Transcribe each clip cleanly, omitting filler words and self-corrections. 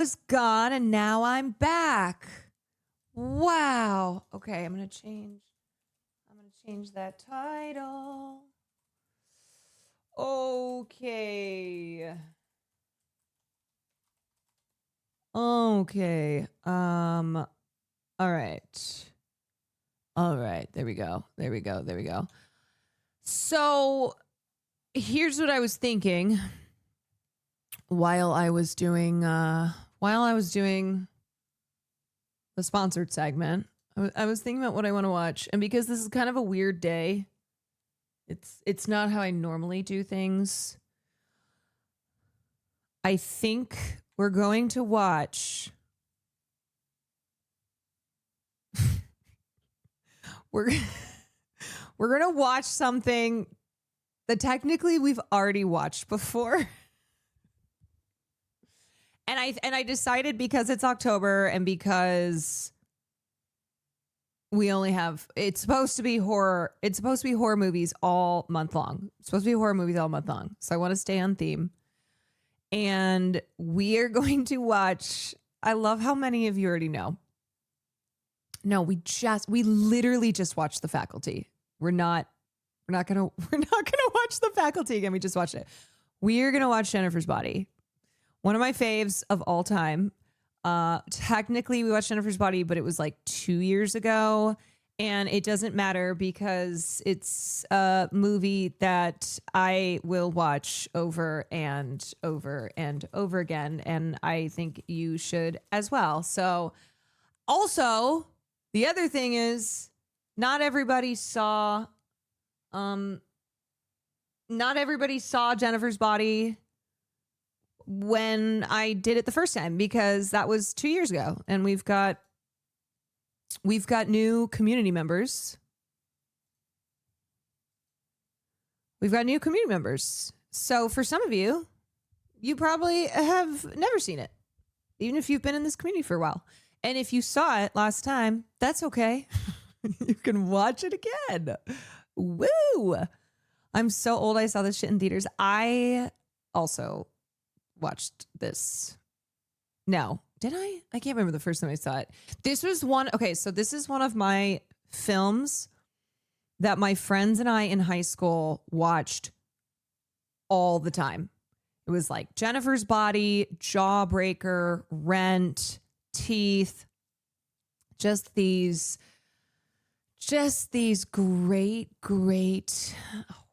was gone and now I'm back. Wow. Okay, I'm gonna change that title. Okay. Okay. All right. All right. There we go. There we go. There we go. So here's what I was thinking while I was doing the sponsored segment. I was thinking about what I want to watch, and because this is kind of a weird day, it's not how I normally do things. I think we're going to watch we're going to watch something that technically we've already watched before. And I decided, because it's October and because we only have, it's supposed to be horror movies all month long. So I want to stay on theme. And we are going to watch, I love how many of you already know. No, we literally just watched The Faculty. We're not gonna watch The Faculty again. We just watched it. We are gonna watch Jennifer's Body. One of my faves of all time. Technically we watched Jennifer's Body, but it was like 2 years ago, and it doesn't matter because it's a movie that I will watch over and over and over again, and I think you should as well. So also, the other thing is, not everybody saw Jennifer's Body when I did it the first time, because that was 2 years ago, and we've got new community members. So for some of you, you probably have never seen it, even if you've been in this community for a while. And if you saw it last time, that's okay. You can watch it again. Woo! I'm so old. I saw this shit in theaters. I also watched this. No, did I? I can't remember the first time I saw it. This is one of my films that my friends and I in high school watched all the time. It was like Jennifer's Body, Jawbreaker, Rent, Teeth, just these great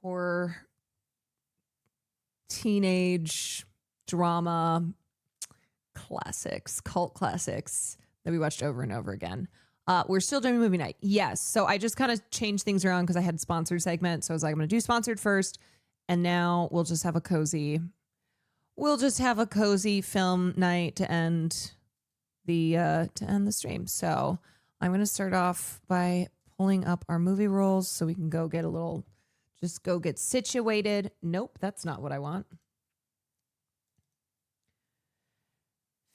horror teenage drama classics, cult classics that we watched over and over again. We're still doing movie night. Yes. So I just kind of changed things around because I had sponsored segment. So I was like, I'm going to do sponsored first, and now we'll just have a cozy film night to end the stream. So I'm going to start off by pulling up our movie rolls so we can go get situated. Nope, that's not what I want.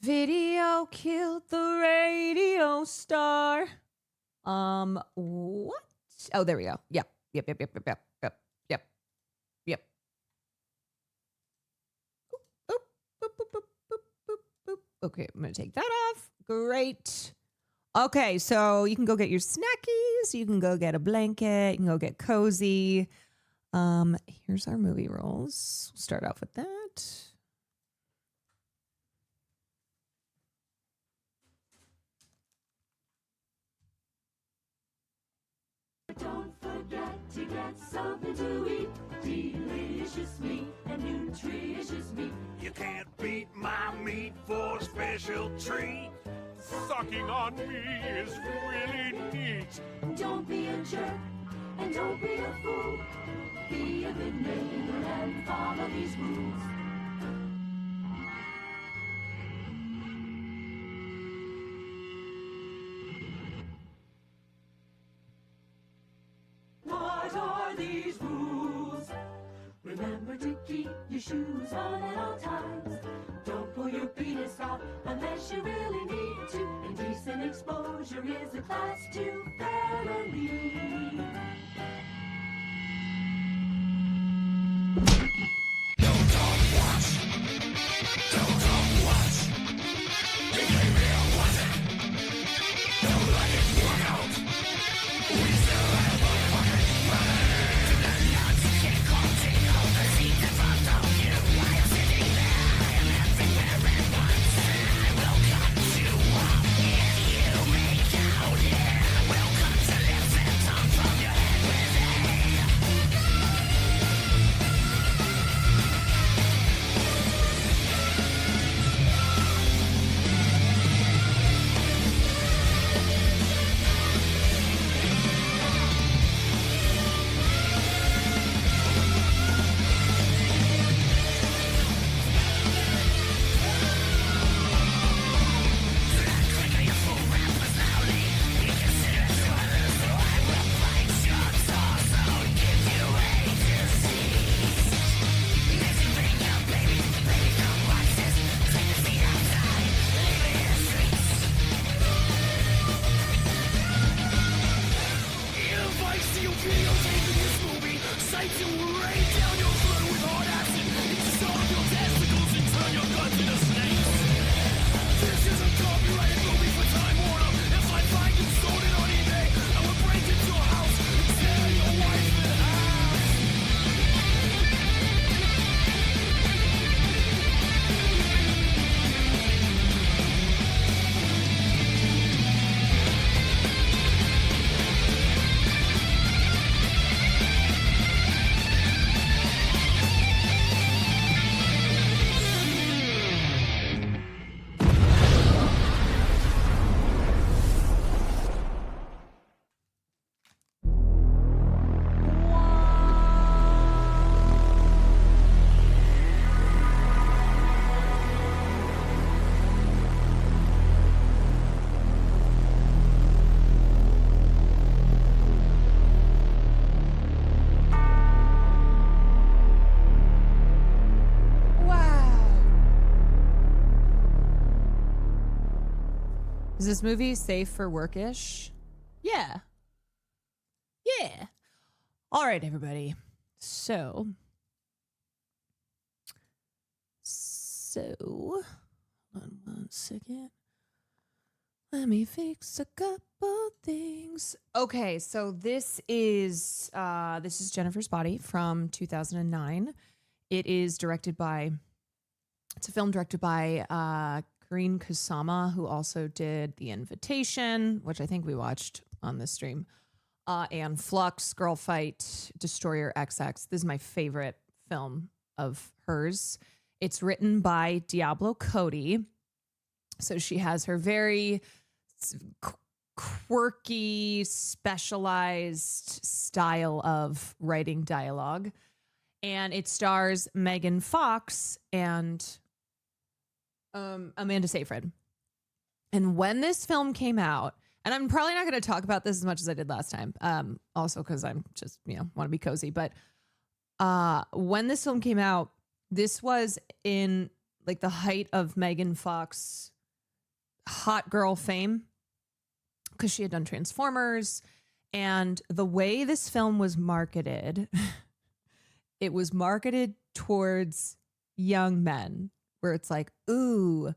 Video killed the radio star. What? Oh, there we go. Yep. Okay, I'm going to take that off. Great. Okay, so you can go get your snackies. You can go get a blanket. You can go get cozy. Here's our movie rolls. We'll start off with that. Don't forget to get something to eat. Delicious meat and nutritious meat. You can't beat my meat for a special treat. Sucking on me is really neat. Don't be a jerk and don't be a fool. Be a good neighbor and follow these rules. What are these rules? Remember to keep your shoes on at all times. Don't pull your penis out unless you really need to. Indecent exposure is a class 2 felony. Is this movie safe for workish? Yeah. Yeah. All right, everybody. So, hold on one second. Let me fix a couple things. Okay, so this is Jennifer's Body from 2009. It's a film directed by Karine Kusama, who also did The Invitation, which I think we watched on this stream, and Flux, Girl Fight, Destroyer XX. This is my favorite film of hers. It's written by Diablo Cody. So she has her very quirky, specialized style of writing dialogue. And it stars Megan Fox and Amanda Seyfried. And when this film came out, and I'm probably not going to talk about this as much as I did last time, also because I'm just, want to be cozy. But when this film came out, this was in like the height of Megan Fox hot girl fame, because she had done Transformers. And the way this film was marketed, it was marketed towards young men, where it's like, ooh,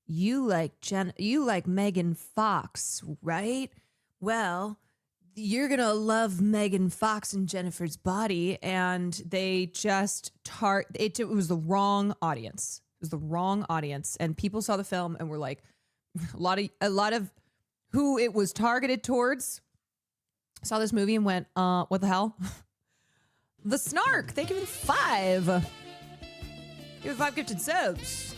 you like Megan Fox, right? Well, you're going to love Megan Fox and Jennifer's Body. And they just it was the wrong audience. It was the wrong audience. And people saw the film and were like, a lot of who it was targeted towards saw this movie and went, what the hell? The Snark, thank you for the 5. Give it 5 gifted subs.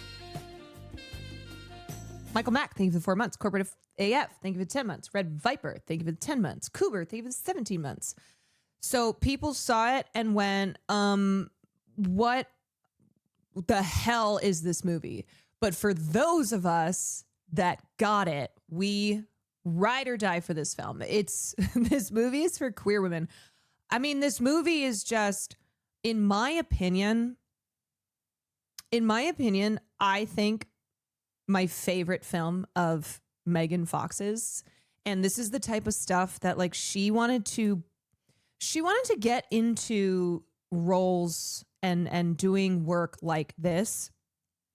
Michael Mack, thank you for the 4 months. Corporate AF, thank you for the 10 months. Red Viper, thank you for the 10 months. Cougar, thank you for the 17 months. So people saw it and went, what the hell is this movie? But for those of us that got it, we ride or die for this film. This movie is for queer women. I mean, this movie is just, in my opinion, I think my favorite film of Megan Fox's. And this is the type of stuff that like she wanted to get into roles and doing work like this.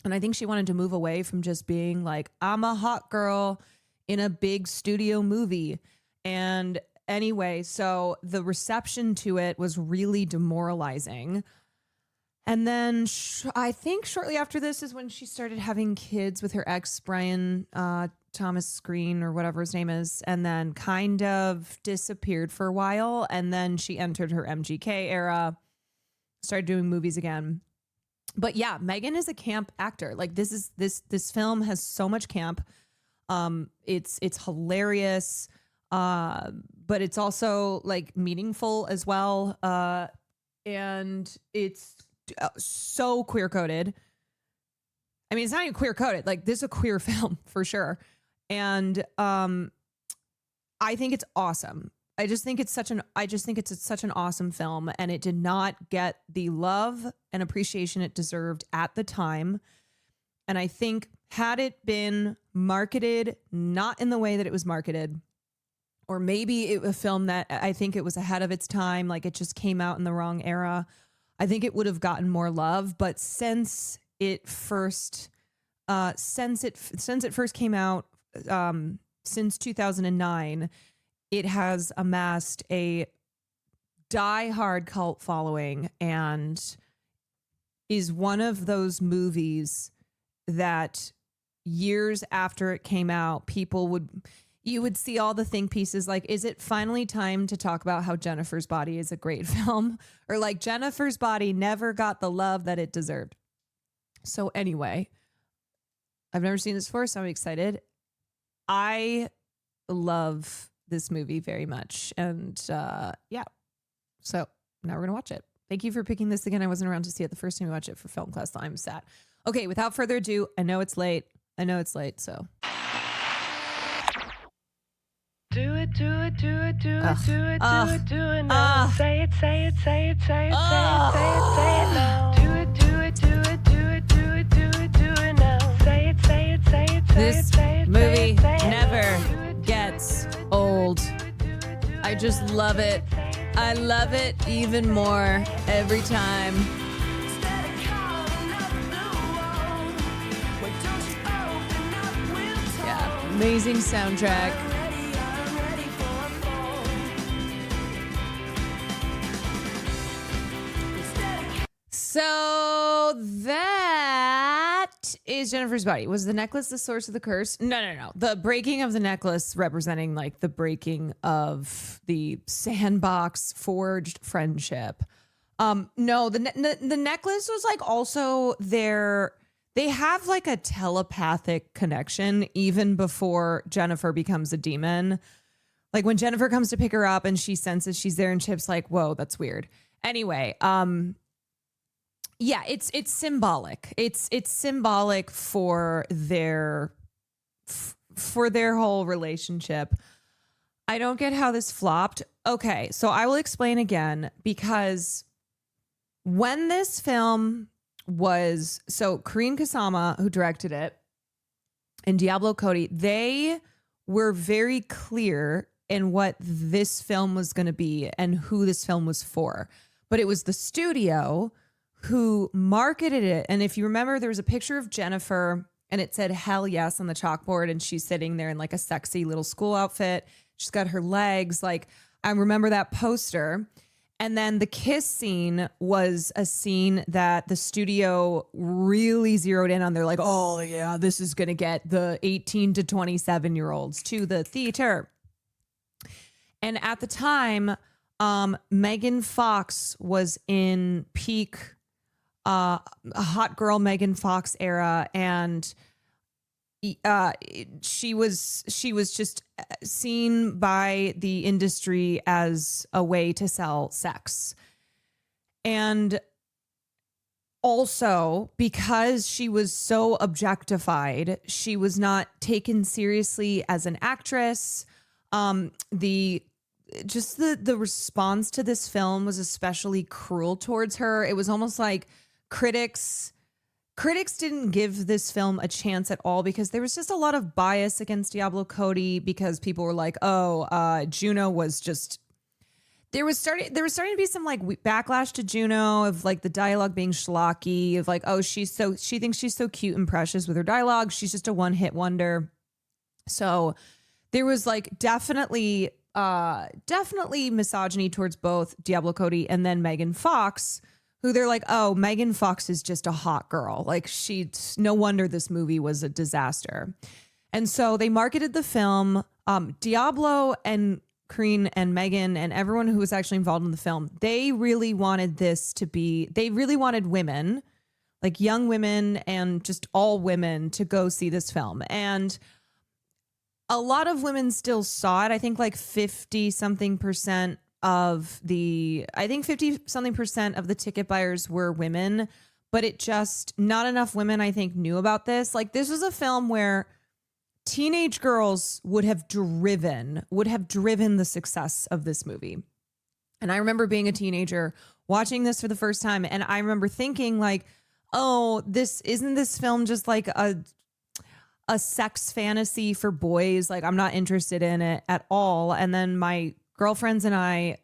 And I think she wanted to move away from just being like, I'm a hot girl in a big studio movie. And anyway, so the reception to it was really demoralizing. And then I think shortly after this is when she started having kids with her ex, Brian Thomas Green or whatever his name is, and then kind of disappeared for a while. And then she entered her MGK era, started doing movies again. But yeah, Megan is a camp actor. Like this film has so much camp. It's hilarious. But it's also like meaningful as well. And it's so queer coded. I mean, it's not even queer coded. Like this is a queer film for sure. And, I think it's awesome. I just think it's such an awesome film, and it did not get the love and appreciation it deserved at the time. And I think had it been marketed not in the way that it was marketed, or maybe a film that I think it was ahead of its time, like it just came out in the wrong era, I think it would have gotten more love. But since it first came out, since 2009, it has amassed a die-hard cult following and is one of those movies that years after it came out, you would see all the think pieces like, is it finally time to talk about how Jennifer's Body is a great film? Or like Jennifer's Body never got the love that it deserved. So anyway, I've never seen this before, so I'm excited. I love this movie very much. And yeah, so now we're going to watch it. Thank you for picking this again. I wasn't around to see it the first time we watched it for film class. I'm sad. Okay, without further ado, I know it's late, so. Do it, do it, do it, do it, do it, do it, do it now. Say it, say it, say it, say it, say it, say it, say it now. Do it, do it, do it, do it, do it, do it, do it now. Say it, say it, say it, say it, say it. This movie never I just love it. I love it even more every time. Yeah, amazing soundtrack. So that is Jennifer's body. Was the necklace the source of the curse? No. The breaking of the necklace representing like the breaking of the sandbox forged friendship. No, the necklace was like also they have like a telepathic connection even before Jennifer becomes a demon. Like when Jennifer comes to pick her up and she senses she's there and Chip's like, whoa, that's weird. Anyway, yeah, it's symbolic. It's symbolic for their whole relationship. I don't get how this flopped. Okay, so I will explain again because when this film was Karine Kusama, who directed it, and Diablo Cody, they were very clear in what this film was going to be and who this film was for. But it was the studio who marketed it. And if you remember, there was a picture of Jennifer and it said hell yes on the chalkboard. And she's sitting there in like a sexy little school outfit. She's got her legs. Like, I remember that poster. And then the kiss scene was a scene that the studio really zeroed in on. They're like, oh yeah, this is going to get the 18 to 27-year-olds to the theater. And at the time, Megan Fox was in peak a hot girl Megan Fox era, and she was just seen by the industry as a way to sell sex. And also because she was so objectified, she was not taken seriously as an actress. The response to this film was especially cruel towards her. It was almost like critics didn't give this film a chance at all because there was just a lot of bias against Diablo Cody because people were like, Juno was just, there was starting to be some like backlash to Juno of like the dialogue being schlocky, of like, oh, she thinks she's so cute and precious with her dialogue. She's just a one-hit wonder. So there was like definitely misogyny towards both Diablo Cody and then Megan Fox, who they're like, oh, Megan Fox is just a hot girl. Like no wonder this movie was a disaster. And so they marketed the film. Diablo and Karine and Megan and everyone who was actually involved in the film, they really wanted women, like young women and just all women, to go see this film. And a lot of women still saw it. I think like 50-something% of the ticket buyers were women, but it just, not enough women, I think, knew about this. Like, this was a film where teenage girls would have driven the success of this movie. And I remember being a teenager watching this for the first time. And I remember thinking like, oh, isn't this film just like a sex fantasy for boys? Like, I'm not interested in it at all. And then my girlfriends and I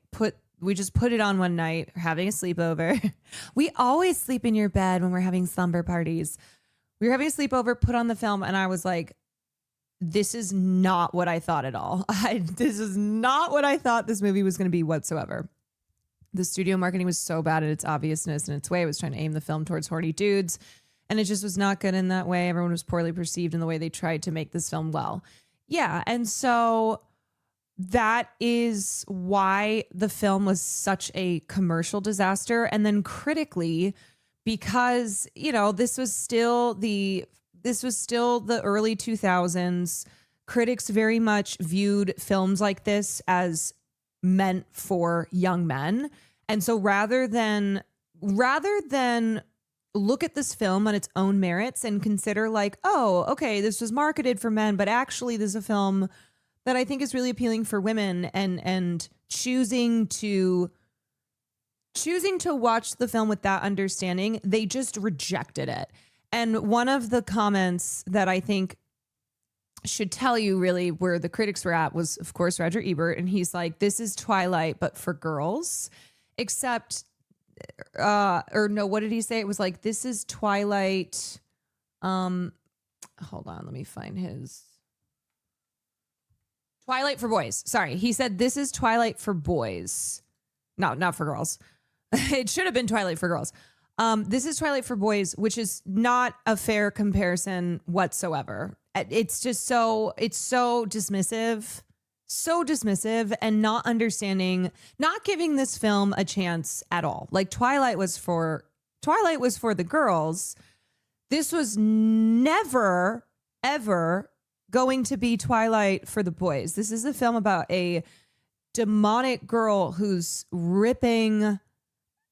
we just put it on one night, having a sleepover. We always sleep in your bed when we're having slumber parties. We were having a sleepover, put on the film, and I was like, this is not what I thought at all. This is not what I thought this movie was going to be whatsoever. The studio marketing was so bad at its obviousness and its way. It was trying to aim the film towards horny dudes, and it just was not good in that way. Everyone was poorly perceived in the way they tried to make this film well. Yeah, and so that is why the film was such a commercial disaster. And then critically, because, this was still the early 2000s, critics very much viewed films like this as meant for young men. And so rather than look at this film on its own merits and consider like, oh, okay, this was marketed for men, but actually this is a film that I think is really appealing for women, and choosing to watch the film with that understanding, they just rejected it. And one of the comments that I think should tell you really where the critics were at was, of course, Roger Ebert. And he's like, this is Twilight, but for girls, except, or no, what did he say? It was like, this is Twilight. Hold on, let me find his. Twilight for boys. Sorry. He said, this is Twilight for boys. No, not for girls. It should have been Twilight for girls. This is Twilight for boys, which is not a fair comparison whatsoever. It's just it's so dismissive and not understanding, not giving this film a chance at all. Like Twilight was for the girls. This was never, ever going to be Twilight for the boys. This is a film about a demonic girl who's ripping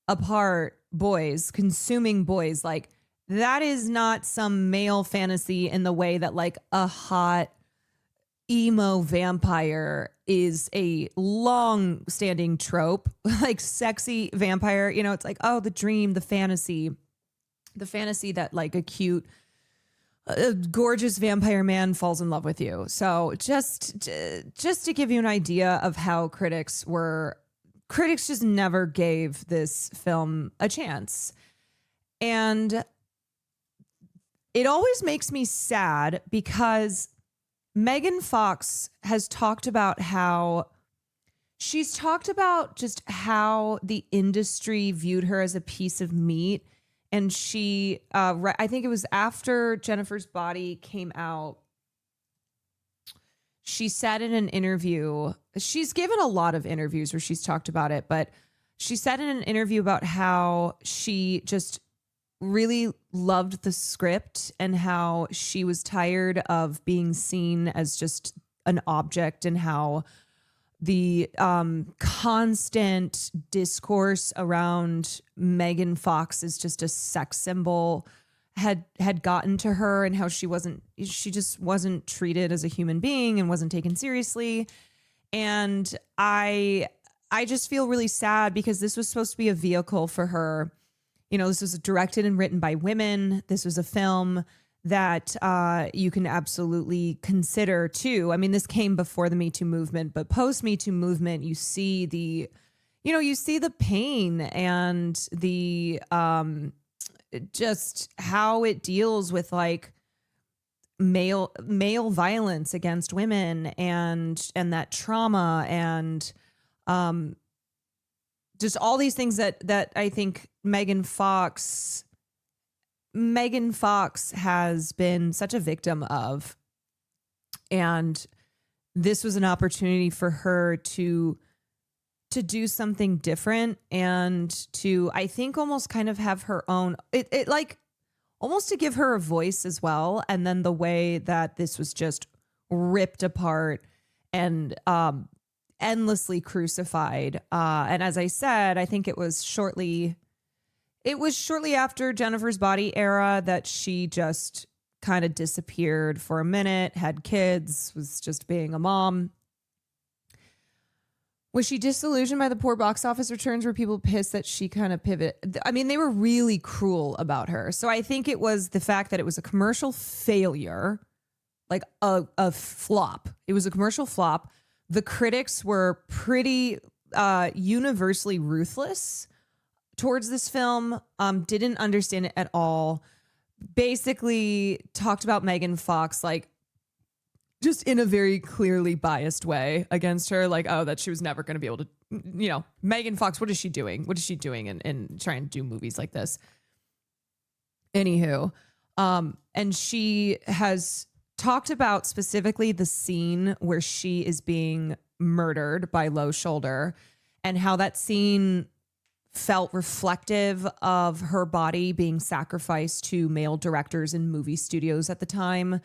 apart boys, consuming boys. Like, that is not some male fantasy in the way that like a hot emo vampire is a long standing trope. Like sexy vampire, you know, it's like, oh, the dream, the fantasy that like a cute, gorgeous vampire man falls in love with you. So just to give you an idea of how critics just never gave this film a chance. And it always makes me sad because Megan Fox has talked about just how the industry viewed her as a piece of meat. And she, I think it was after Jennifer's Body came out, she said in an interview, she's given a lot of interviews where she's talked about it, but she said in an interview about how she just really loved the script and how she was tired of being seen as just an object, and how the constant discourse around Megan Fox is just a sex symbol had gotten to her, and how she just wasn't treated as a human being and wasn't taken seriously. And I just feel really sad because this was supposed to be a vehicle for her. You know, this was directed and written by women. This was a film that you can absolutely consider too. I mean, this came before the Me Too movement, but post Me Too movement, you see the pain and the just how it deals with like male violence against women and that trauma and just all these things that I think Megan Fox has been such a victim of. And this was an opportunity for her to do something different and to, I think, almost kind of have her own, it like almost to give her a voice as well. And then the way that this was just ripped apart and endlessly crucified. And as I said, I think it was shortly after Jennifer's Body era that she just kind of disappeared for a minute, had kids, was just being a mom. Was she disillusioned by the poor box office returns? Were people pissed that she kind of pivoted? I mean, they were really cruel about her. So I think it was the fact that it was a commercial failure, like a flop. It was a commercial flop. The critics were pretty universally ruthless towards this film, didn't understand it at all. Basically talked about Megan Fox like just in a very clearly biased way against her, like, oh, that she was never going to be able to, you know, Megan Fox, what is she doing? What is she doing in trying to do movies like this? Anywho, and she has talked about specifically the scene where she is being murdered by Low Shoulder and how that scene felt reflective of her body being sacrificed to male directors in movie studios at the time.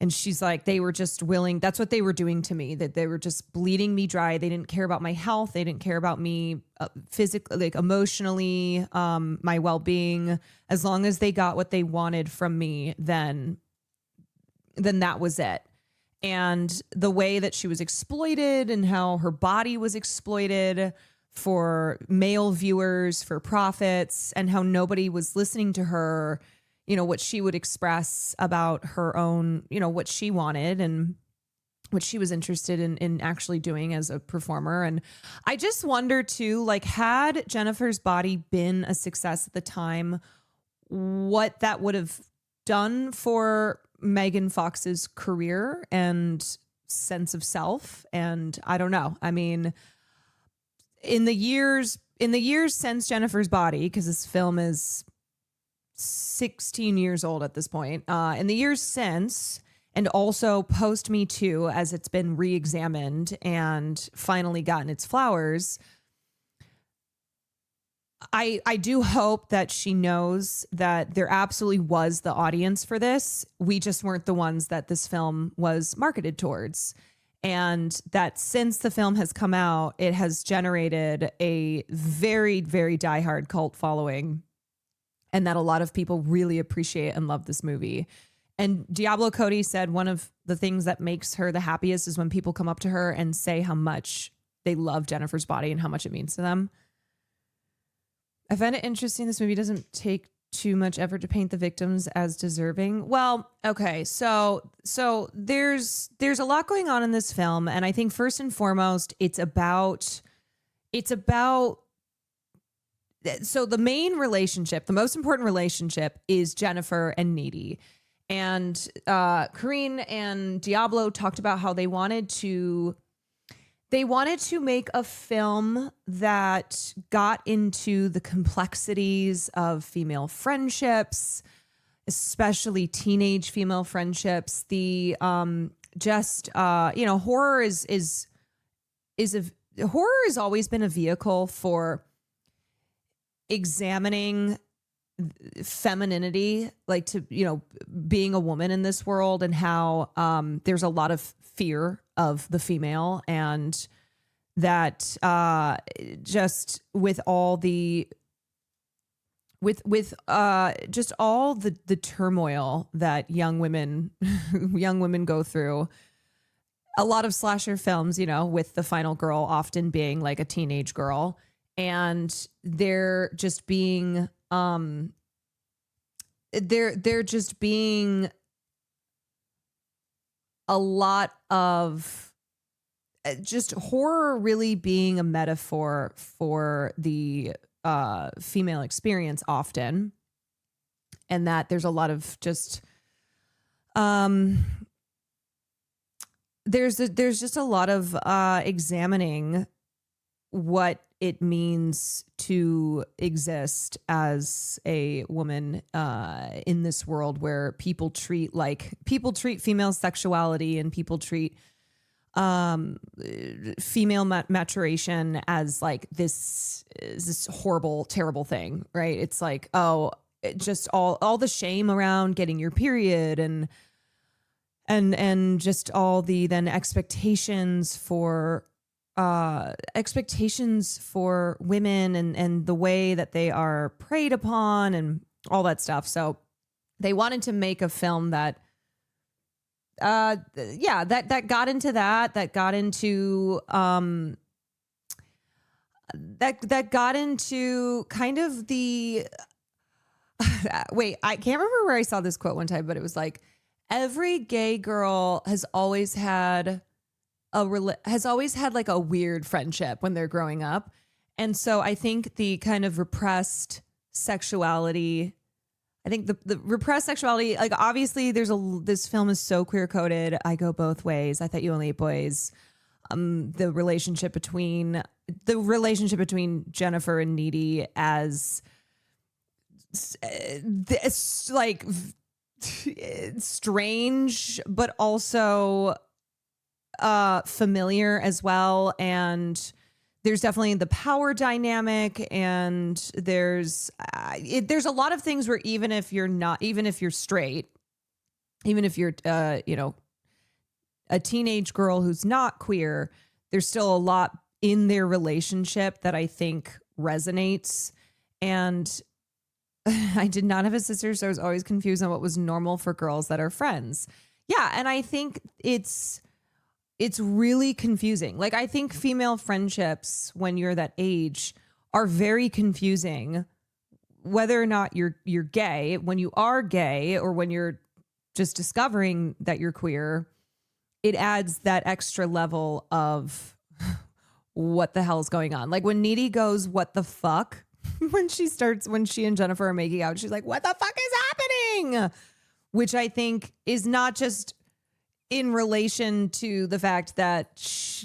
And she's like, they were just willing. That's what they were doing to me, that they were just bleeding me dry. They didn't care about my health. They didn't care about me physically, like emotionally, my well-being. As long as they got what they wanted from me, then that was it. And the way that she was exploited and how her body was exploited for male viewers, for profits, and how nobody was listening to her. what she would express about her own, what she wanted and what she was interested in actually doing as a performer. And I just wonder too, like, had Jennifer's Body been a success at the time, what that would have done for Megan Fox's career and sense of self. And I don't know. I mean, in the years since Jennifer's Body, because this film is 16 years old at this point, in the years since, and also post Me Too, as it's been re-examined and finally gotten its flowers, I do hope that she knows that there absolutely was the audience for this. We just weren't the ones that this film was marketed towards. And that since the film has come out, it has generated a very, very diehard cult following, and that a lot of people really appreciate and love this movie. And Diablo Cody said one of the things that makes her the happiest is when people come up to her and say how much they love Jennifer's Body and how much it means to them. I find it interesting this movie doesn't take too much effort to paint the victims as deserving. Well, okay, so there's a lot going on in this film, and I think first and foremost, it's about so the main relationship, the most important relationship, is Jennifer and Needy. And Corrine and Diablo talked about how they wanted to make a film that got into the complexities of female friendships, especially teenage female friendships. The horror horror has always been a vehicle for examining femininity, like to being a woman in this world, and how there's a lot of fear of the female, and that just with all the just all the turmoil that young women go through. A lot of slasher films, with the final girl often being like a teenage girl, and they're just being they're just being a lot of just horror really being a metaphor for the female experience often, and that there's a lot of just there's just a lot of examining what it means to exist as a woman in this world where people treat female sexuality and people treat female maturation as like this horrible, terrible thing, right? It's like, just all the shame around getting your period and just all the then expectations for women and the way that they are preyed upon and all that stuff. So they wanted to make a film that that got into that got into that got into kind of the wait, I can't remember where I saw this quote one time, but it was like, every gay girl has always had like a weird friendship when they're growing up. And so I think the kind of repressed sexuality, the repressed sexuality, like obviously this film is so queer coded. I go both ways. I Thought You Only Ate Boys. The relationship between Jennifer and Needy as this like strange, but also familiar as well. And there's definitely the power dynamic, and there's a lot of things where even if you're straight, even if you're a teenage girl who's not queer, there's still a lot in their relationship that I think resonates. And I did not have a sister, so I was always confused on what was normal for girls that are friends. Yeah, and I think it's really confusing. Like, I think female friendships when you're that age are very confusing whether or not you're gay, when you are gay or when you're just discovering that you're queer, it adds that extra level of what the hell is going on. Like when Needy goes, what the fuck? when she and Jennifer are making out, she's like, what the fuck is happening? Which I think is not just in relation to the fact that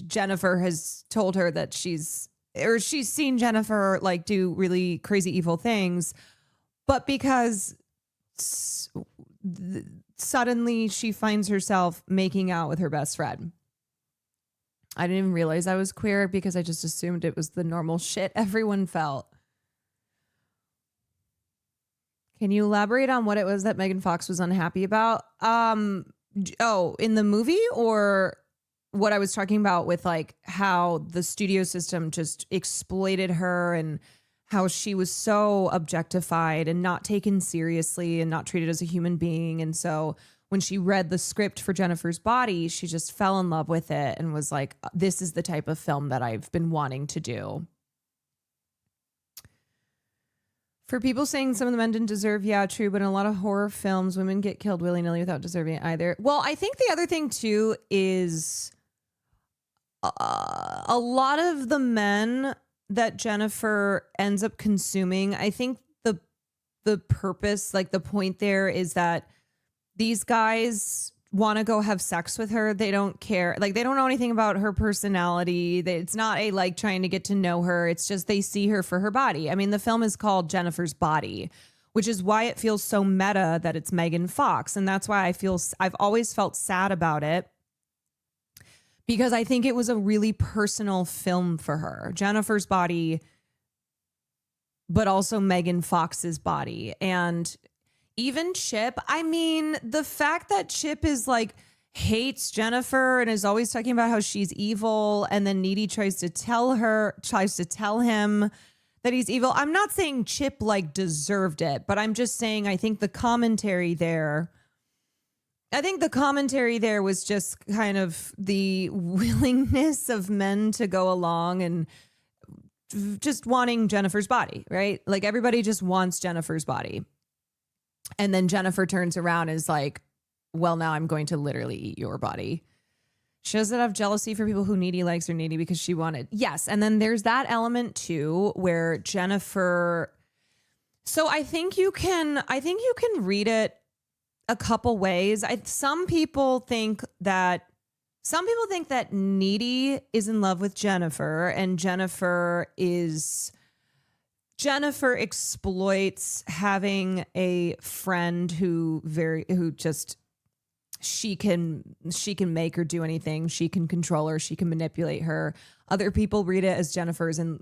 Jennifer has told her that she's seen Jennifer like do really crazy evil things, but because suddenly she finds herself making out with her best friend. I didn't even realize I was queer because I just assumed it was the normal shit everyone felt. Can you elaborate on what it was that Megan Fox was unhappy about? In the movie, or what I was talking about with like how the studio system just exploited her and how she was so objectified and not taken seriously and not treated as a human being. And so when she read the script for Jennifer's Body, she just fell in love with it and was like, this is the type of film that I've been wanting to do. For people saying some of the men didn't deserve, yeah, true, but in a lot of horror films, women get killed willy-nilly without deserving it either. Well, I think the other thing, too, is a lot of the men that Jennifer ends up consuming, I think the purpose, like the point there is that these guys want to go have sex with her. They don't care. Like they don't know anything about her personality. It's not a like trying to get to know her. It's just they see her for her body. I mean, the film is called Jennifer's Body, which is why it feels so meta that it's Megan Fox. And that's why I've always felt sad about it, because I think it was a really personal film for her. Jennifer's Body, but also Megan Fox's body. And even Chip, I mean, the fact that Chip is like hates Jennifer and is always talking about how she's evil, and then Needy tries to tell him that he's evil. I'm not saying Chip like deserved it, but I'm just saying I think the commentary there was just kind of the willingness of men to go along and just wanting Jennifer's body, right? Like everybody just wants Jennifer's body. And then Jennifer turns around and is like, well, now I'm going to literally eat your body. She doesn't have jealousy for people who Needy likes or Needy because she wanted. Yes. And then there's that element too, where Jennifer. So I think you can read it a couple ways. Some people think that Needy is in love with Jennifer, and Jennifer exploits having a friend who she can make her do anything. She can control her. She can manipulate her. Other people read it as Jennifer's in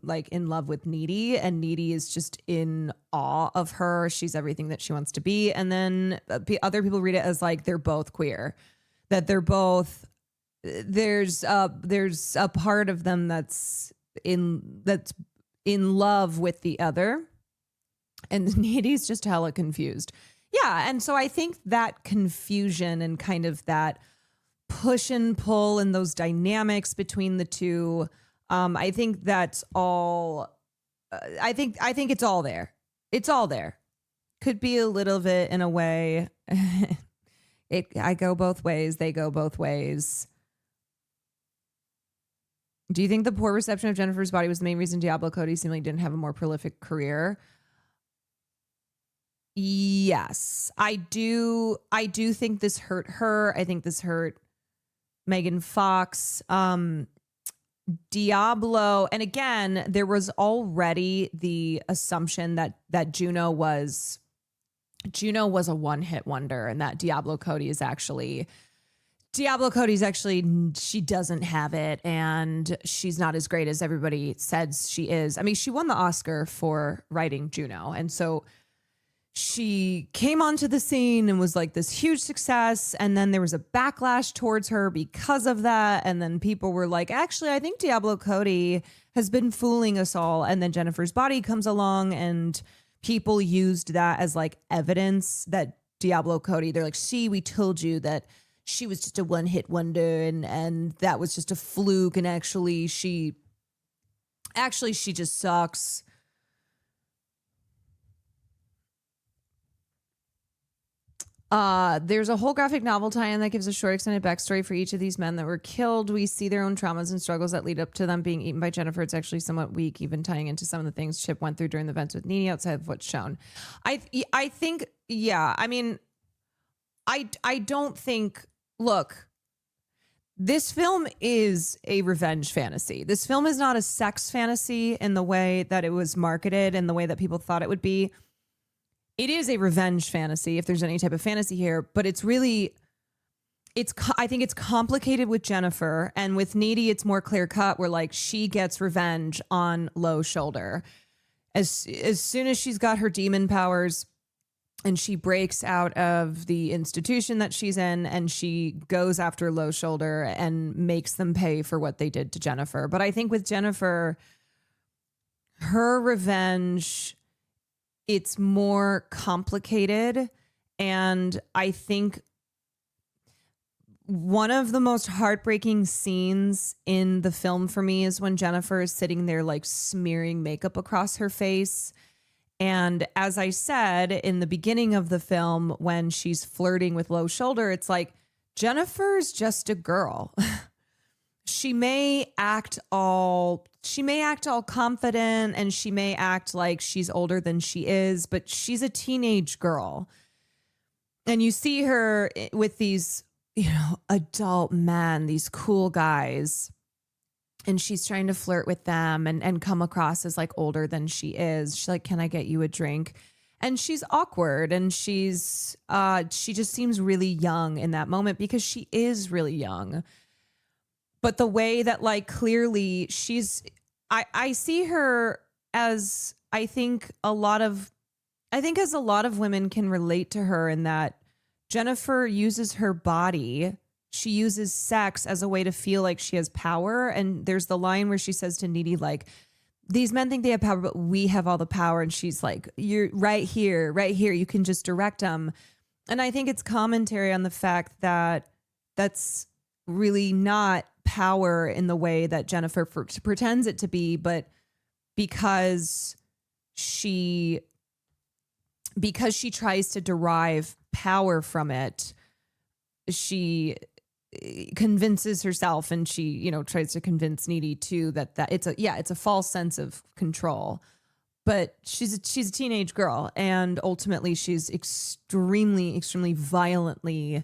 love with Needy, and Needy is just in awe of her. She's everything that she wants to be. And then other people read it as like they're both queer, that they're both. There's a part of them that's in love with the other, and Needy's just hella confused. Yeah. And so I think that confusion and kind of that push and pull and those dynamics between the two, I think that's all. I think it's all there. It's all there. Could be a little bit in a way. I go both ways. They go both ways. Do you think the poor reception of Jennifer's Body was the main reason Diablo Cody seemingly didn't have a more prolific career? Yes, I do. I do think this hurt her. I think this hurt Megan Fox. Diablo. And again, there was already the assumption that Juno was a one-hit wonder, and that Diablo Cody's actually, she doesn't have it, and she's not as great as everybody says she is. I mean, she won the Oscar for writing Juno, and so she came onto the scene and was like this huge success, and then there was a backlash towards her because of that, and then people were like, actually, I think Diablo Cody has been fooling us all, and then Jennifer's Body comes along, and people used that as like evidence that Diablo Cody, they're like, see, we told you that she was just a one-hit wonder, and that was just a fluke, and actually she just sucks. There's a whole graphic novel tie-in that gives a short extended backstory for each of these men that were killed. We see their own traumas and struggles that lead up to them being eaten by Jennifer. It's actually somewhat weak, even tying into some of the things Chip went through during the events with Nene outside of what's shown. I think, yeah, I mean, I don't think, look, this film is a revenge fantasy. This film is not a sex fantasy in the way that it was marketed and the way that people thought it would be. It is a revenge fantasy, if there's any type of fantasy here, but it's really, I think it's complicated with Jennifer, and with Needy, it's more clear cut where like she gets revenge on Low Shoulder. As soon as she's got her demon powers and she breaks out of the institution that she's in and she goes after Low Shoulder and makes them pay for what they did to Jennifer. But I think with Jennifer, her revenge, it's more complicated. And I think one of the most heartbreaking scenes in the film for me is when Jennifer is sitting there like smearing makeup across her face. And as I said in the beginning of the film, when she's flirting with Low Shoulder, it's like Jennifer's just a girl. She may act all confident and she may act like she's older than she is, but she's a teenage girl. And you see her with these, adult men, these cool guys, and she's trying to flirt with them and come across as like older than she is. She's like, "Can I get you a drink?" And she's awkward and she just seems really young in that moment because she is really young. But the way that like clearly I see her as I think a lot of women can relate to her in that Jennifer uses her body. She uses sex as a way to feel like she has power. And there's the line where she says to Needy, like, "These men think they have power, but we have all the power." And she's like, "You're right here. You can just direct them." And I think it's commentary on the fact that that's really not power in the way that Jennifer pretends it to be, but because she tries to derive power from it, she convinces herself and she, tries to convince Needy too that it's a false sense of control. But she's a teenage girl, and ultimately she's extremely, extremely violently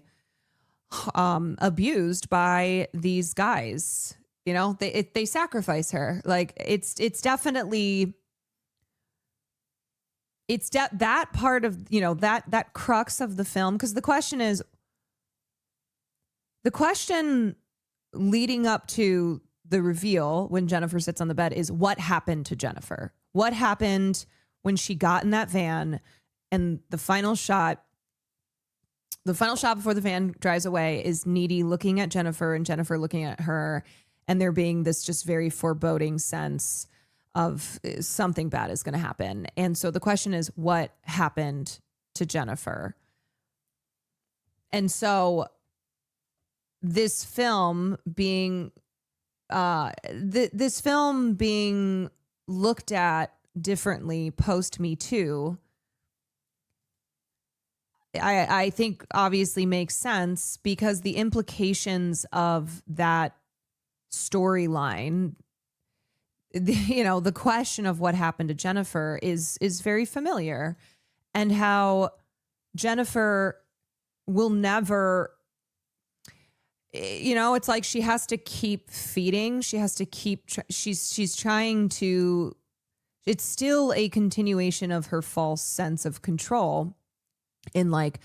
abused by these guys. They sacrifice her. Like it's definitely that part of that crux of the film, because the question leading up to the reveal when Jennifer sits on the bed is what happened to Jennifer. What happened when she got in that van, and the final shot before the van drives away is Needy looking at Jennifer and Jennifer looking at her, and there being this just very foreboding sense of something bad is going to happen. And so the question is, what happened to Jennifer? And so this film being looked at differently post Me Too, I think obviously makes sense, because the implications of that storyline, the question of what happened to Jennifer is very familiar, and how Jennifer will never, it's like she has to keep feeding. She has to keep, she's trying to, it's still a continuation of her false sense of control in like,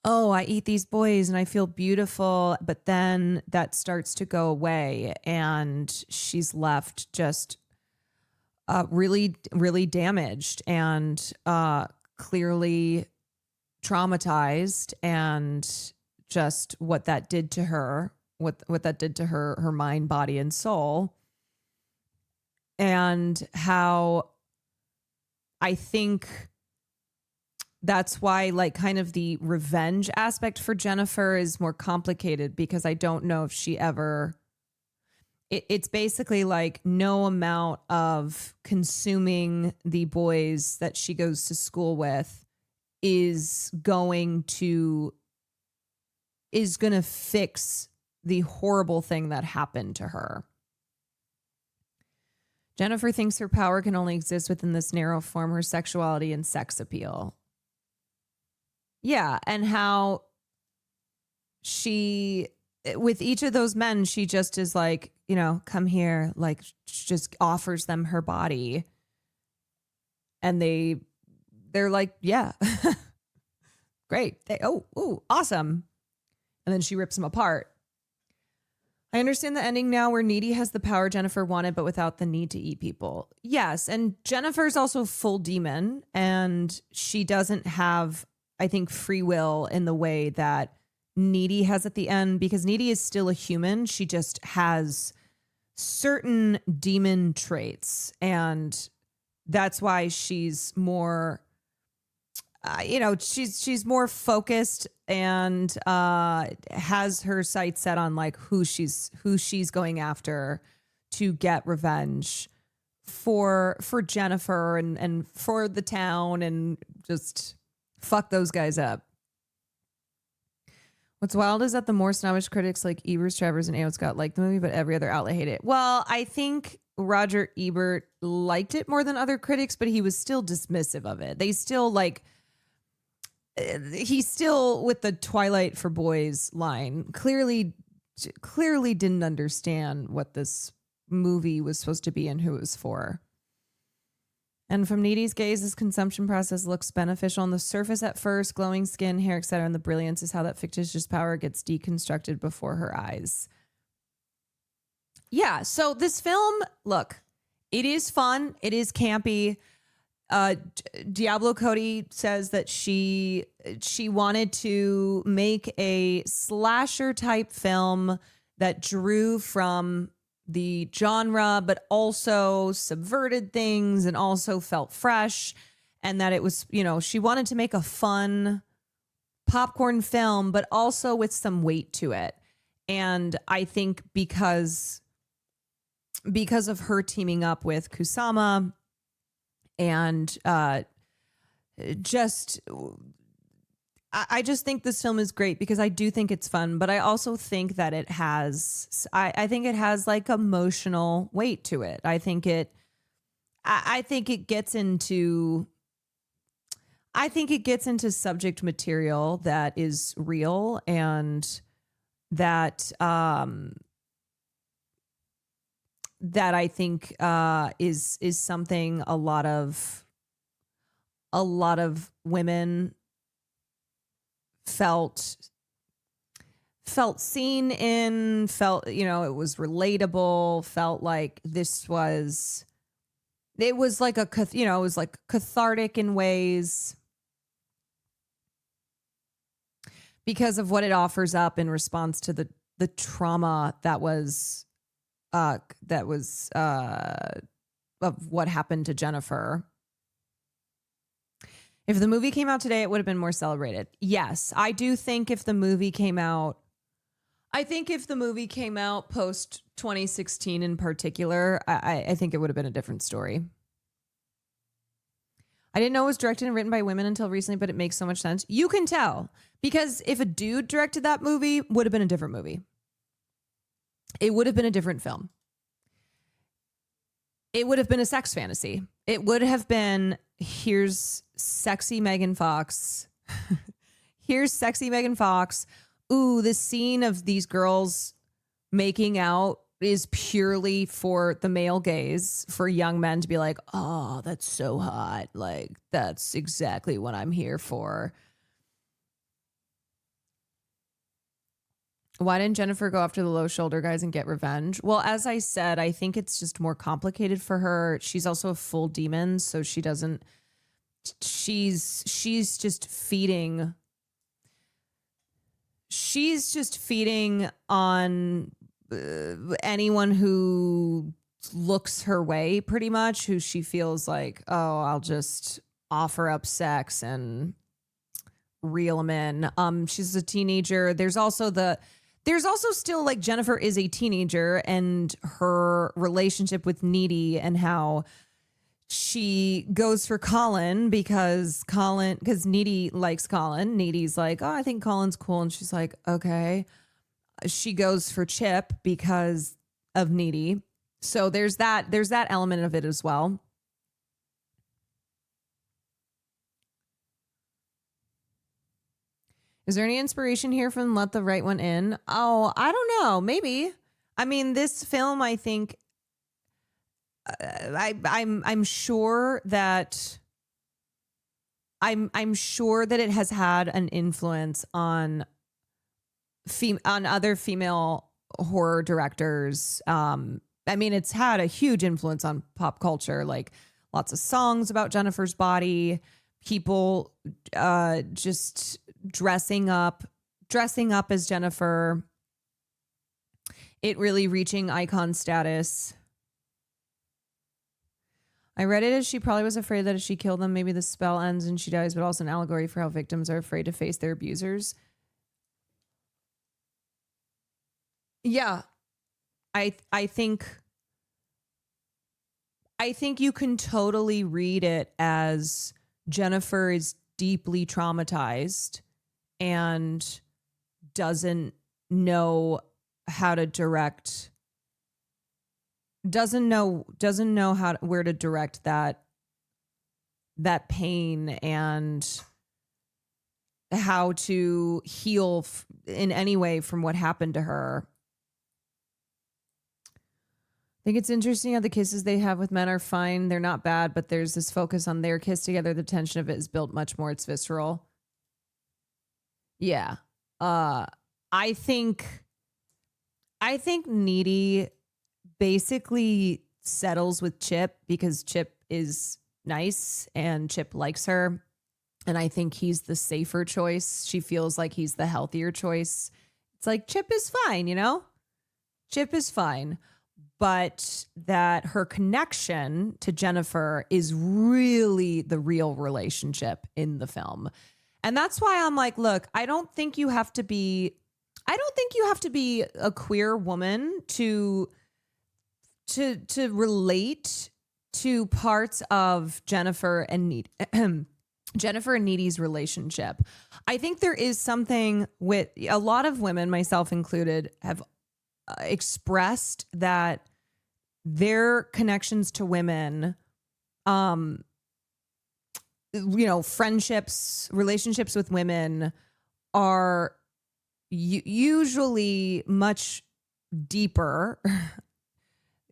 "Oh, I eat these boys and I feel beautiful." But then that starts to go away and she's left just really, really damaged and clearly traumatized, and just what that did to her, what that did to her mind, body, and soul. And how I think that's why like kind of the revenge aspect for Jennifer is more complicated, because I don't know if she ever, it's basically like no amount of consuming the boys that she goes to school with is going to is going to fix the horrible thing that happened to her. Jennifer thinks her power can only exist within this narrow form, her sexuality and sex appeal. Yeah, and how she, with each of those men, she just is like, you know, come here, like just offers them her body. And they're like, yeah, great. Oh, awesome. And then she rips them apart. I understand the ending now where Needy has the power Jennifer wanted, but without the need to eat people. Yes. And Jennifer's also full demon, and she doesn't have, I think, free will in the way that Needy has at the end, because Needy is still a human. She just has certain demon traits, and that's why she's more, she's more focused and has her sights set on like who she's going after to get revenge for Jennifer and for the town, and just fuck those guys up. What's wild is that the more snobbish critics like Ebert, Travers, and A.O. Scott like the movie, but every other outlet hate it. Well, I think Roger Ebert liked it more than other critics, but he was still dismissive of it. They still like, he's still with the Twilight for Boys line. Clearly didn't understand what this movie was supposed to be and who it was for. And from Needy's gaze, this consumption process looks beneficial on the surface at first. Glowing skin, hair, etc. And the brilliance is how that fictitious power gets deconstructed before her eyes. Yeah, so this film, look, it is fun. It is campy. Diablo Cody says that she wanted to make a slasher type film that drew from the genre, but also subverted things and also felt fresh. And that it was, she wanted to make a fun popcorn film, but also with some weight to it. And I think because of her teaming up with Kusama and I just think this film is great because I do think it's fun, but I also think that it has, I think it has like emotional weight to it. I think it gets into subject material that is real, and that that I think is something a lot of women felt seen in, felt, it was relatable, felt like it was like it was like cathartic in ways because of what it offers up in response to the trauma that was of what happened to Jennifer. If the movie came out today, it would have been more celebrated. Yes, I do think if the movie came out post 2016 in particular, I think it would have been a different story. I didn't know it was directed and written by women until recently, but it makes so much sense. You can tell, because if a dude directed that movie, would have been a different movie. It would have been a different film. It would have been a sex fantasy. It would have been, here's sexy Megan Fox. Here's sexy Megan Fox. Ooh, this scene of these girls making out is purely for the male gaze, for young men to be like, oh, that's so hot. Like, that's exactly what I'm here for. Why didn't Jennifer go after the low shoulder guys and get revenge? Well, as I said, I think it's just more complicated for her. She's also a full demon, so she's just feeding. She's just feeding on anyone who looks her way, pretty much, who she feels like, oh, I'll just offer up sex and reel them in. She's a teenager. There's also still, like, Jennifer is a teenager, and her relationship with Needy and how she goes for Colin because Needy likes Colin. Needy's like, oh, I think Colin's cool. And she's like, okay. She goes for Chip because of Needy. So there's that element of it as well. Is there any inspiration here from Let the Right One In? Oh, I don't know. Maybe. I mean, this film, I think, I'm sure that I'm sure that it has had an influence on other female horror directors. I mean, it's had a huge influence on pop culture, like lots of songs about Jennifer's body, people just dressing up as Jennifer, it really reaching icon status. I read it as she probably was afraid that if she killed them, maybe the spell ends and she dies, but also an allegory for how victims are afraid to face their abusers. Yeah, I think you can totally read it as Jennifer is deeply traumatized and doesn't know how to direct, doesn't know where to direct that pain and how to heal in any way from what happened to her. I think it's interesting how the kisses they have with men are fine. They're not bad, but there's this focus on their kiss together. The tension of it is built much more. It's visceral. Yeah. I think Needy basically settles with Chip because Chip is nice and Chip likes her. And I think he's the safer choice. She feels like he's the healthier choice. It's like, Chip is fine, you know? Chip is fine. But that her connection to Jennifer is really the real relationship in the film. And that's why I'm like, look, I don't think you have to be a queer woman to relate to parts of Jennifer and Needy's relationship. I think there is something with a lot of women, myself included, have expressed that their connections to women, friendships, relationships with women are usually much deeper.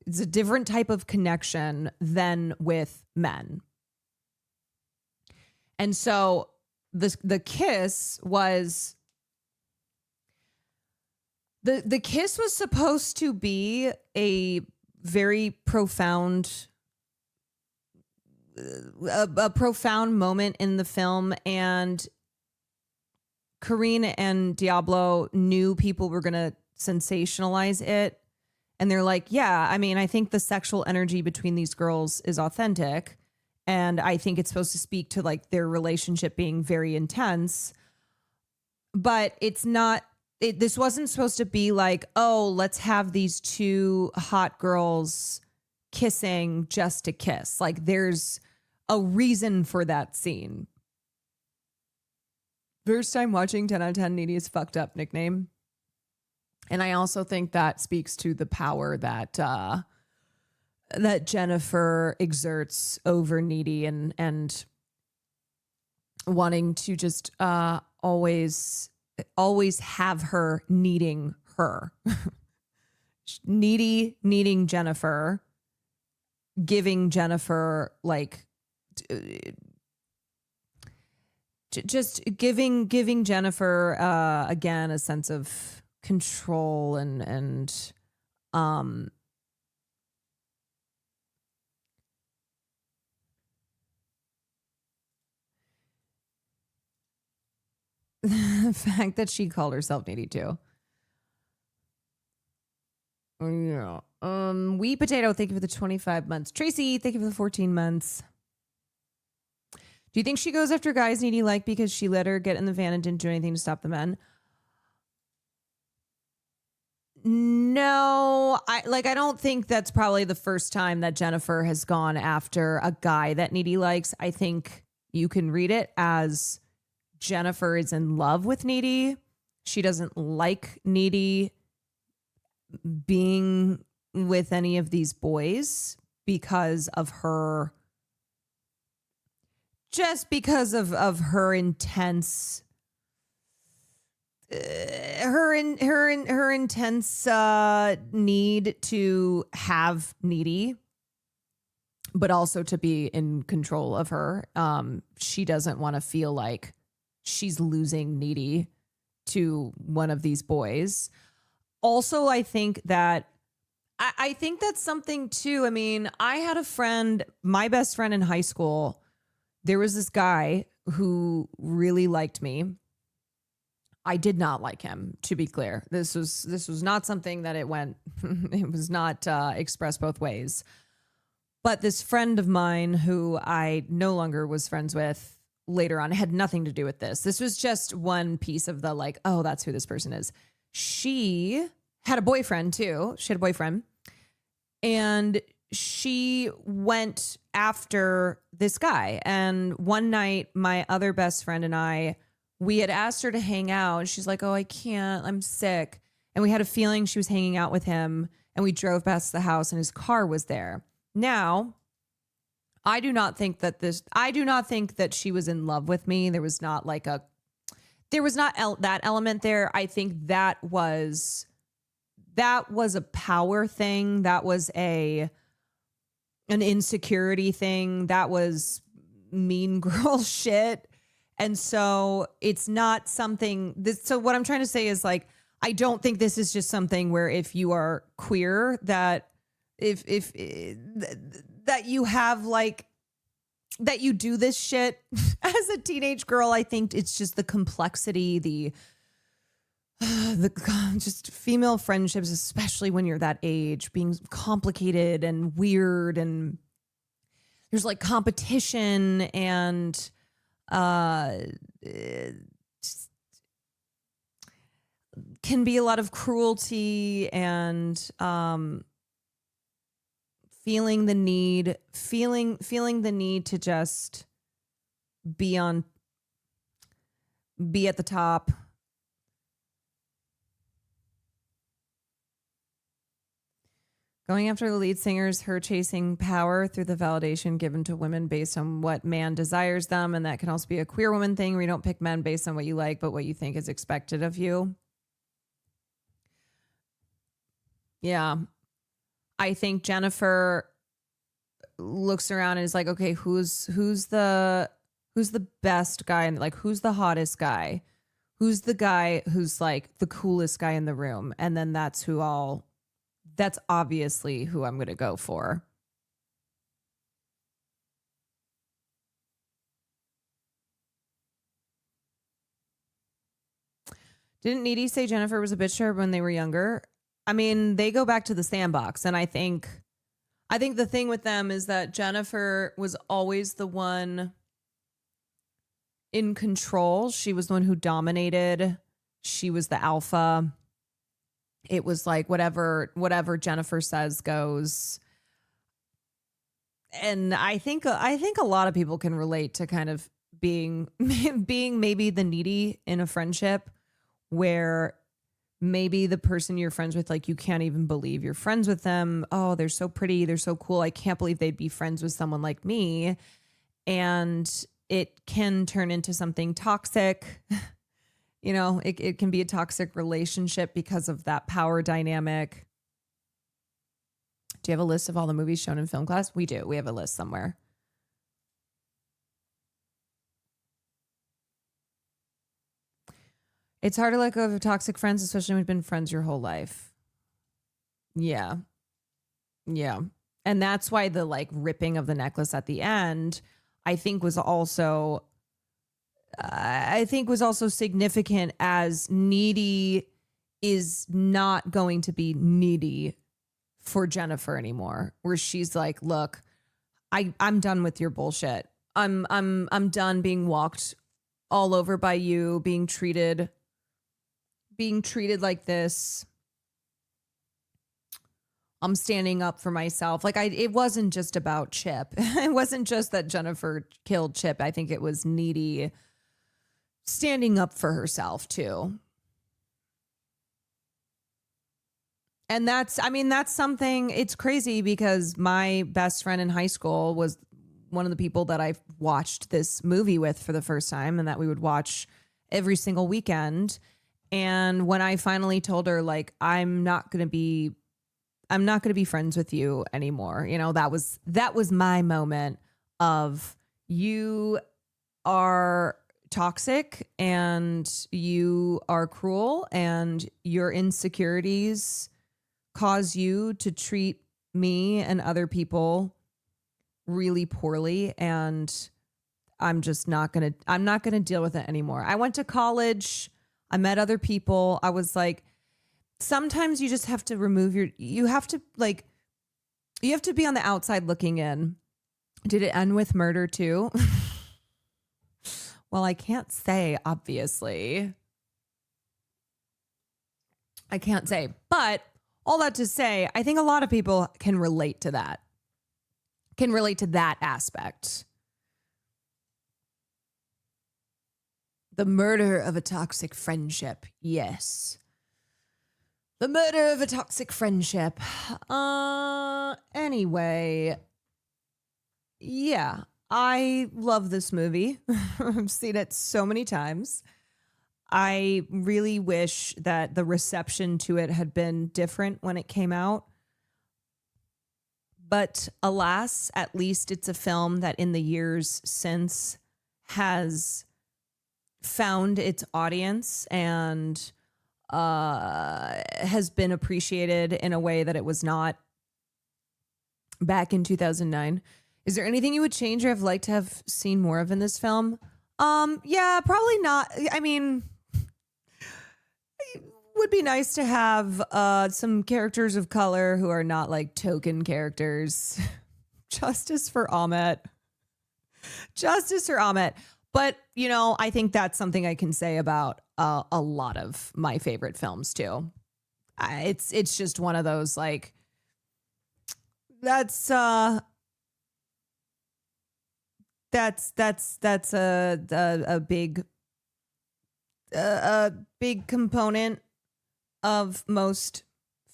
It's a different type of connection than with men. And so the kiss was the kiss was supposed to be a very profound moment in the film, and Corinne and Diablo knew people were going to sensationalize it. And they're like, yeah, I mean, I think the sexual energy between these girls is authentic. And I think it's supposed to speak to like their relationship being very intense. But it's not, this wasn't supposed to be like, oh, let's have these two hot girls kissing just to kiss. Like there's a reason for that scene. First time watching, 10 out of 10, Needy is fucked up nickname. And I also think that speaks to the power that that Jennifer exerts over Needy and wanting to just always have her needing her. Needy needing Jennifer, giving Jennifer like just giving Jennifer again a sense of control and the fact that she called herself Needy too. Yeah. Wheat Potato, thank you for the 25 months. Tracy, thank you for the 14 months. Do you think she goes after guys Needy like because she let her get in the van and didn't do anything to stop the men? No, I don't think that's probably the first time that Jennifer has gone after a guy that Needy likes. I think you can read it as Jennifer is in love with Needy. She doesn't like Needy being with any of these boys because of her, just because of her intense her intense need to have Needy, but also to be in control of her. She doesn't want to feel like she's losing Needy to one of these boys. Also, I think that I think that's something too. I mean, I had a friend, my best friend in high school. There was this guy who really liked me. I did not like him, to be clear. This was not something that it was not expressed both ways. But this friend of mine who I no longer was friends with later on had nothing to do with this. This was just one piece of the like, oh, that's who this person is. She had a boyfriend too. She had a boyfriend. And she went after this guy. And one night, my other best friend and I, we had asked her to hang out. She's like, oh, I can't. I'm sick. And we had a feeling she was hanging out with him. And we drove past the house and his car was there. Now, I do not think that she was in love with me. There was not that element there. I think that was a power thing. That was an insecurity thing. That was mean girl shit. And so it's not something so what I'm trying to say is like, I don't think this is just something where if you are queer that that you have like, that you do this shit as a teenage girl. I think it's just the complexity, the just female friendships, especially when you're that age, being complicated and weird, and there's like competition and can be a lot of cruelty and feeling the need to just be at the top. Going after the lead singers, her chasing power through the validation given to women based on what man desires them. And that can also be a queer woman thing where you don't pick men based on what you like, but what you think is expected of you. Yeah. I think Jennifer looks around and is like, okay, who's the best guy? And like, who's the hottest guy? Who's the guy who's like the coolest guy in the room? And then that's obviously who I'm going to go for. Didn't Needy say Jennifer was a bitch to her when they were younger? I mean, they go back to the sandbox. And I think the thing with them is that Jennifer was always the one in control. She was the one who dominated. She was the alpha. It was like whatever Jennifer says goes. And I think a lot of people can relate to kind of being maybe the needy in a friendship where maybe the person you're friends with, like, you can't even believe you're friends with them. Oh, they're so pretty. They're so cool. I can't believe they'd be friends with someone like me. And it can turn into something toxic. You know, it can be a toxic relationship because of that power dynamic. Do you have a list of all the movies shown in film class? We do. We have a list somewhere. It's hard to let go of toxic friends, especially when you've been friends your whole life. Yeah. Yeah. And that's why the like ripping of the necklace at the end, I think was also significant, as Needy is not going to be needy for Jennifer anymore, where she's like, look, I'm done with your bullshit. I'm done being walked all over by you, being treated like this. I'm standing up for myself. Like it wasn't just about Chip. It wasn't just that Jennifer killed Chip. I think it was Needy standing up for herself too. And that's something, it's crazy because my best friend in high school was one of the people that I watched this movie with for the first time and that we would watch every single weekend. And when I finally told her, like, I'm not going to be friends with you anymore. You know, that was my moment of, you are toxic and you are cruel and your insecurities cause you to treat me and other people really poorly. And I'm not going to deal with it anymore. I went to college. I met other people. I was like, sometimes you just have to you have to be on the outside looking in. Did it end with murder too? Well, I can't say, obviously. I can't say. But all that to say, I think a lot of people can relate to that. Can relate to that aspect. The murder of a toxic friendship. Yes. The murder of a toxic friendship. Anyway. Yeah. I love this movie. I've seen it so many times. I really wish that the reception to it had been different when it came out. But alas, at least it's a film that in the years since has found its audience and has been appreciated in a way that it was not back in 2009. Is there anything you would change or have liked to have seen more of in this film? Yeah, probably not. I mean, it would be nice to have some characters of color who are not like token characters. Justice for Ahmet. Justice for Ahmet. But, you know, I think that's something I can say about a lot of my favorite films too. It's just one of those, like, that's a big component of most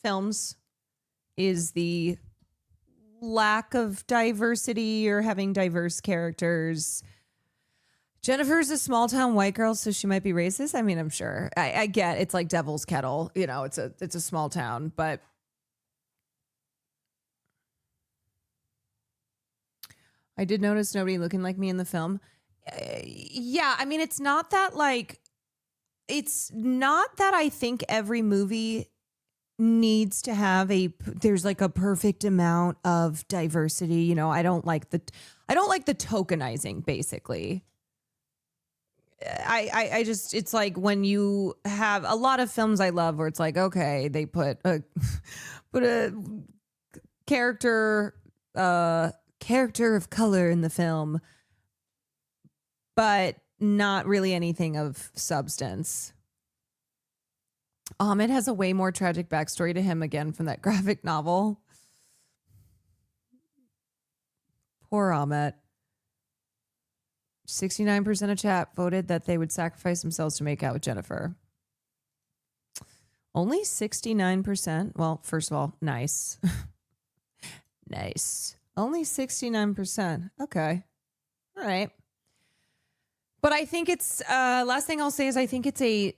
films is the lack of diversity or having diverse characters. Jennifer's a small town white girl, so she might be racist. I mean, I'm sure. I get it's like Devil's Kettle, you know, it's a small town, but I did notice nobody looking like me in the film. Yeah, I mean, it's not that I think every movie needs to have there's like a perfect amount of diversity. You know, I don't like the tokenizing, basically. I just, it's like when you have a lot of films I love where it's like, okay, they put a character of color in the film, but not really anything of substance. Ahmed has a way more tragic backstory to him, again, from that graphic novel. Poor Ahmed. 69% of chat voted that they would sacrifice themselves to make out with Jennifer. Only 69%. Well, first of all, nice. Nice. Only 69%. Okay. All right. But I think it's, last thing I'll say is I think it's a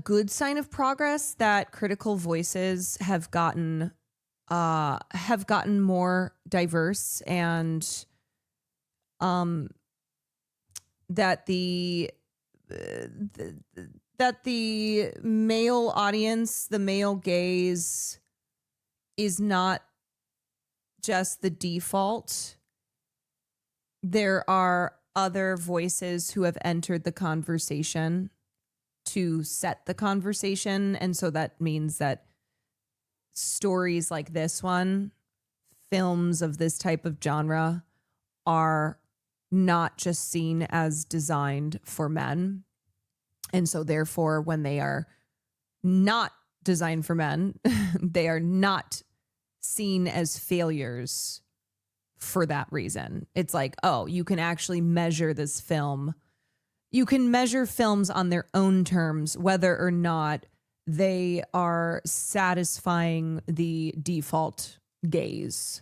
good sign of progress that critical voices have gotten more diverse, and that the male audience, the male gaze, is not just the default. There are other voices who have entered the conversation to set the conversation. And so that means that stories like this one, films of this type of genre, are not just seen as designed for men. And so therefore, when they are not designed for men, they are not seen as failures for that reason. It's like, oh, you can actually measure this film. You can measure films on their own terms, whether or not they are satisfying the default gaze.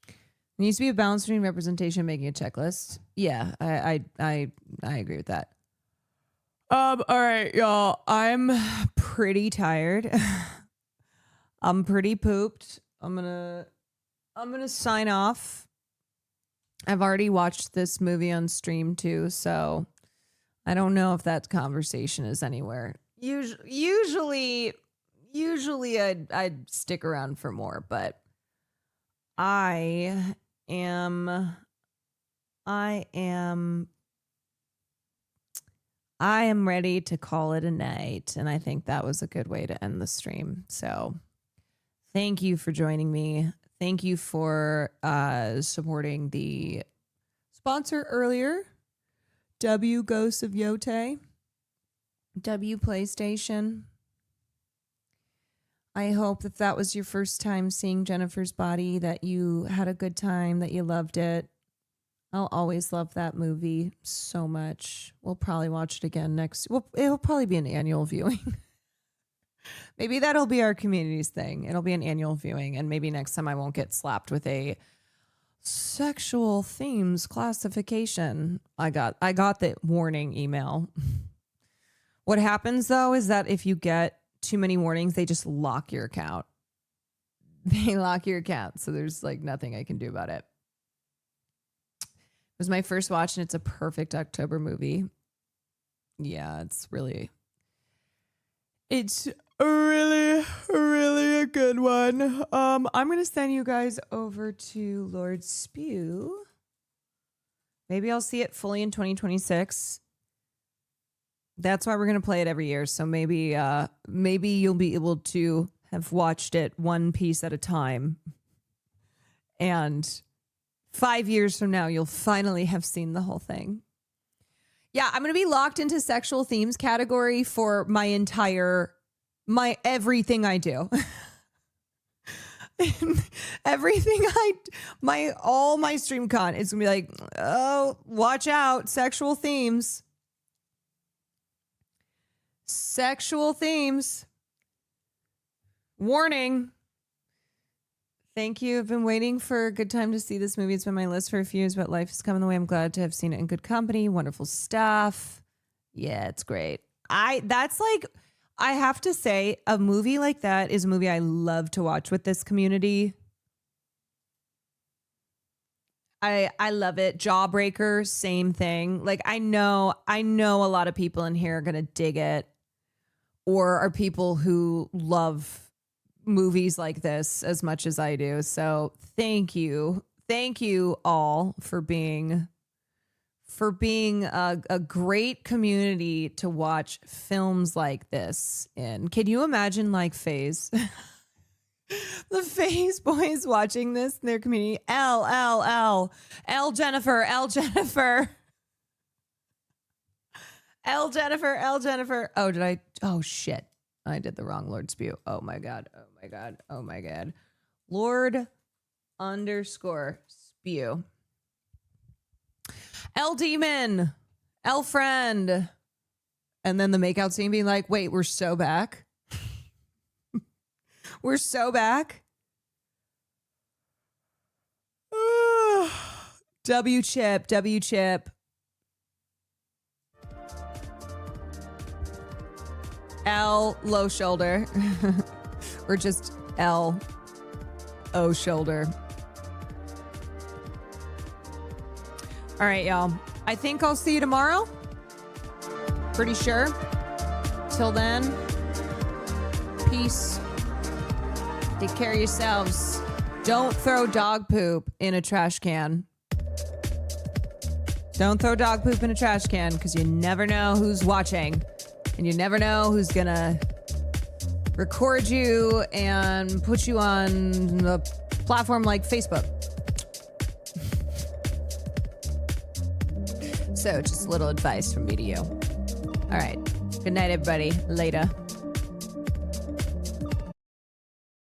There needs to be a balance between representation and making a checklist. Yeah, I agree with that. All right, y'all. I'm pretty tired. I'm pretty pooped. I'm gonna sign off. I've already watched this movie on stream too, so I don't know if that conversation is anywhere. Usually I'd stick around for more, but I am ready to call it a night, and I think that was a good way to end the stream. So thank you for joining me. Thank you for supporting the sponsor earlier, W Ghosts of YOTEI, W PlayStation. I hope that that was your first time seeing Jennifer's Body, that you had a good time, that you loved it. I'll always love that movie so much. We'll probably watch it again next. Well, it'll probably be an annual viewing. Maybe that'll be our community's thing. It'll be an annual viewing, and maybe next time I won't get slapped with a sexual themes classification. I got the warning email. What happens though is that if you get too many warnings, they just lock your account. They lock your account, so there's like nothing I can do about it. It was my first watch, and it's a perfect October movie. Yeah, it's really a good one. I'm gonna send you guys over to Lord Spew. Maybe I'll see it fully in 2026. That's why we're gonna play it every year. So maybe you'll be able to have watched it one piece at a time, and 5 years from now, you'll finally have seen the whole thing. Yeah, I'm going to be locked into sexual themes category for my everything I do. All my stream con, it's going to be like, oh, watch out, sexual themes. Sexual themes. Warning. Thank you. I've been waiting for a good time to see this movie. It's been on my list for a few years, but life has come in the way. I'm glad to have seen it in good company. Wonderful stuff. Yeah, it's great. I have to say, a movie like that is a movie I love to watch with this community. I love it. Jawbreaker, same thing. Like I know a lot of people in here are going to dig it, or are people who love movies like this as much as I do. So thank you all for being a great community to watch films like this in. Can you imagine like FaZe? The FaZe boys watching this in their community. L Jennifer. Oh shit. I did the wrong Lord Spew. Oh my God. Lord _ Spew. L Demon. L Friend. And then the makeout scene being like, wait, we're so back. We're so back. W Chip. L low shoulder. Or just L O shoulder. All right, y'all. I think I'll see you tomorrow. Pretty sure. Till then, peace. Take care of yourselves. Don't throw dog poop in a trash can. Don't throw dog poop in a trash can, because you never know who's watching. And you never know who's going to record you and put you on a platform like Facebook. So just a little advice from me to you. All right. Good night, everybody. Later.